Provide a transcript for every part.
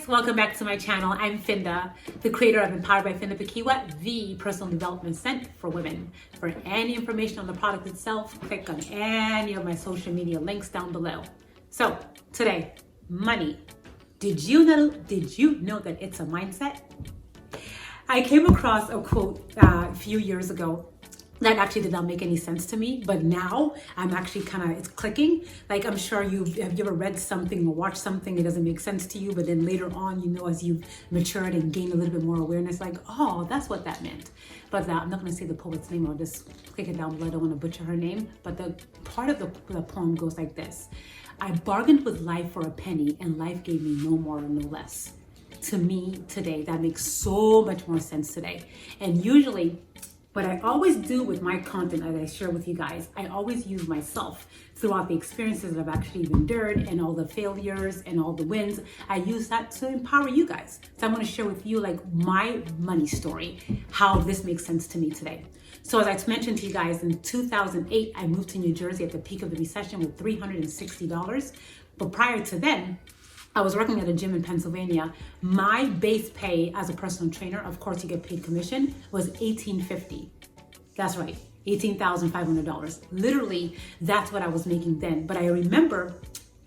Welcome back to my channel. I'm Finda, the creator of Empowered by Finda Pakiwa, the personal development center for women. For any information on the product itself, click on any of my social media links down below. So today, money. Did you know that it's a mindset? I came across a quote a few years ago that actually did not make any sense to me, but now I'm actually it's clicking. Like, I'm sure have you ever read something or watched something, it doesn't make sense to you, but then later on, as you've matured and gained a little bit more awareness, like, oh, that's what that meant. But I'm not gonna say the poet's name, I'll just click it down below, I don't wanna butcher her name, but the part of the poem goes like this: I bargained with life for a penny and life gave me no more or no less. To me today, that makes so much more sense today. And usually, what I always do with my content that I share with you guys, I always use myself throughout the experiences that I've actually endured and all the failures and all the wins. I use that to empower you guys. So I'm going to share with you like my money story, how this makes sense to me today. So as I mentioned to you guys, in 2008, I moved to New Jersey at the peak of the recession with $360. But prior to then, I was working at a gym in Pennsylvania. My base pay as a personal trainer, of course you get paid commission, was $18.50. That's right, $18,500. Literally, that's what I was making then. But I remember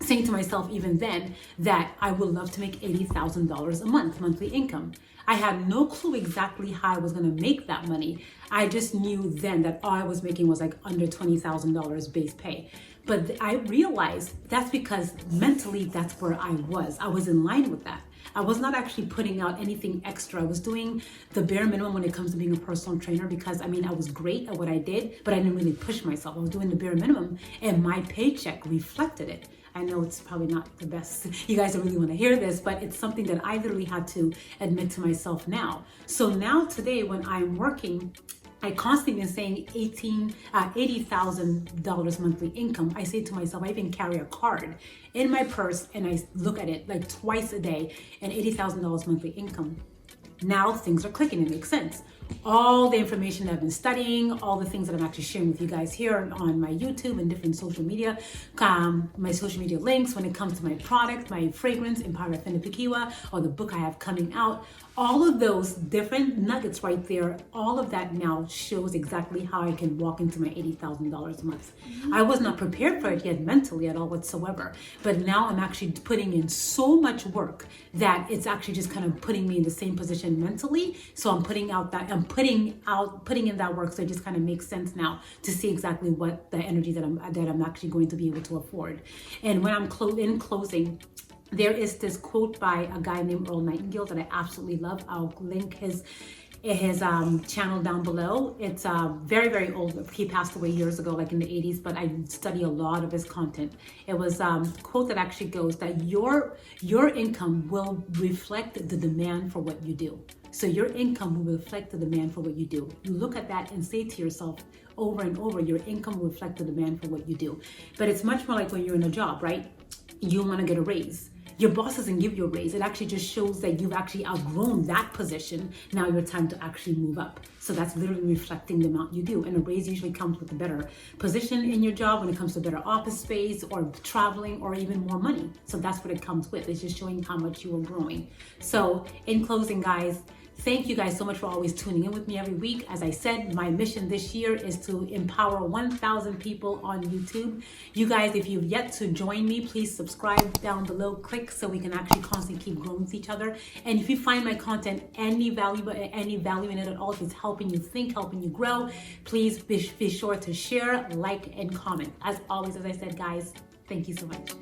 saying to myself even then that I would love to make $80,000 a month, monthly income. I had no clue exactly how I was gonna make that money. I just knew then that all I was making was like under $20,000 base pay. But I realized that's because mentally that's where I was. I was in line with that. I was not actually putting out anything extra. I was doing the bare minimum when it comes to being a personal trainer because I was great at what I did, but I didn't really push myself. I was doing the bare minimum and my paycheck reflected it. I know it's probably not the best. You guys don't really want to hear this, but it's something that I literally had to admit to myself now. So now today when I'm working, I constantly been saying $80,000 monthly income. I say to myself, I even carry a card in my purse and I look at it like twice a day, and $80,000 monthly income. Now things are clicking, it makes sense. All the information that I've been studying, all the things that I'm actually sharing with you guys here on my YouTube and different social media, my social media links when it comes to my product, my fragrance, Empowered by Finda Pakiwa, or the book I have coming out, all of those different nuggets right there, all of that now shows exactly how I can walk into my $80,000 a month. I was not prepared for it yet mentally at all whatsoever, but now I'm actually putting in so much work that it's actually just kind of putting me in the same position mentally. So I'm putting in that work, so it just kind of makes sense now to see exactly what the energy that I'm actually going to be able to afford. And when I'm in closing, there is this quote by a guy named Earl Nightingale that I absolutely love. I'll link his channel down below. It's very, very old. He passed away years ago, like in the 80s, but I study a lot of his content. It was a quote that actually goes that your income will reflect the demand for what you do. So your income will reflect the demand for what you do. You look at that and say to yourself over and over, your income will reflect the demand for what you do. But it's much more like when you're in a job, right? You want to get a raise. Your boss doesn't give you a raise. It actually just shows that you've actually outgrown that position. Now your time to actually move up. So that's literally reflecting the amount you do. And a raise usually comes with a better position in your job when it comes to better office space or traveling or even more money. So that's what it comes with. It's just showing how much you are growing. So in closing, guys, thank you guys so much for always tuning in with me every week. As I said, my mission this year is to empower 1,000 people on YouTube. You guys, if you've yet to join me, please subscribe down below, click so we can actually constantly keep growing with each other. And if you find my content any value in it at all, if it's helping you think, helping you grow, please be sure to share, like, and comment. As always, as I said, guys, thank you so much.